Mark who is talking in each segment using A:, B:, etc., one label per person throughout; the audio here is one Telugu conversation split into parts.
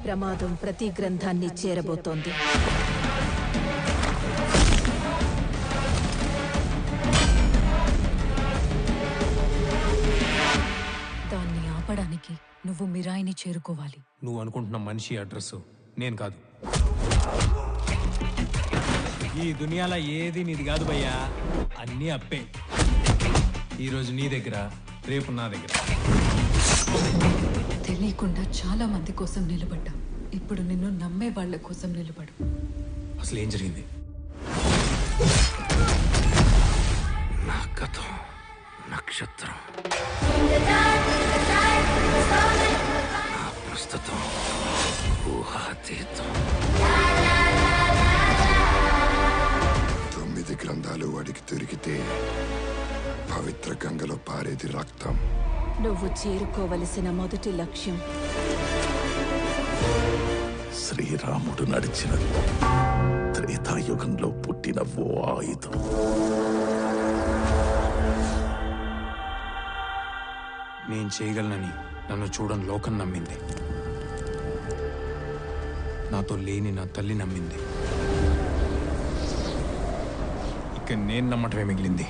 A: ప్రమాదం ప్రతి గ్రంథాన్ని చేరబోతోంది.
B: దాన్ని ఆపడానికి నువ్వు మిరాయిని చేరుకోవాలి.
C: నువ్వు అనుకుంటున్న మనిషి అడ్రస్ నేను కాదు. ఈ దునియాలో ఏది నీది కాదు భయ్యా, అన్నీ అప్పే. ఈరోజు నీ దగ్గర, రేపు నా దగ్గర.
B: తెలియకుండా చాలా మంది కోసం నిలబడ్డా. ఇప్పుడు నిన్ను నమ్మే వాళ్ళ కోసం నిలబడు.
C: అసలు ఏం జరిగింది?
D: నా గతం నక్షత్రం, నా ప్రస్తుతం ఊహాతీతం.
E: 9 గ్రంథాలు వాడికి దొరికితే పవిత్ర గంగలో పారేది రక్తం.
A: నువ్వు చేరుకోవలసిన మొదటి లక్ష్యం
D: శ్రీరాముడు నడిచిన త్రేతాయుగంలో పుట్టిన ఓ ఆయుధం.
C: నేను చేయగలనని నన్ను చూడని లోకం నమ్మింది. నాతో లేని నా తల్లి నమ్మింది. ఇక నేను నమ్మటమే మిగిలింది.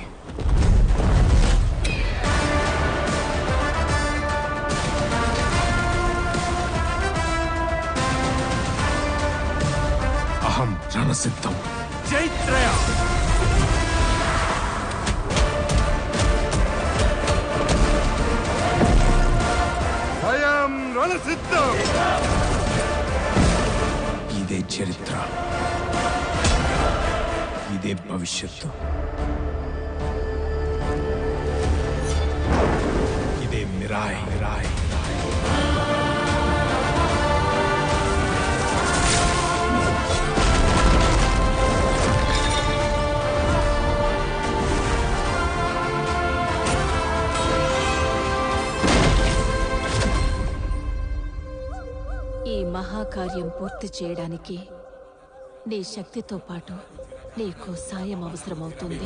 C: అహం రణసిద్ధం. జైత్రయ.
E: భయం రణసిద్ధం.
C: ఇదే చరిత్ర, ఇదే భవిష్యత్తు, ఇదే మిరాయ్.
A: ఈ మహాకార్యం పూర్తి చేయడానికి నీ శక్తితో పాటు నీకు సాయం అవసరమవుతుంది.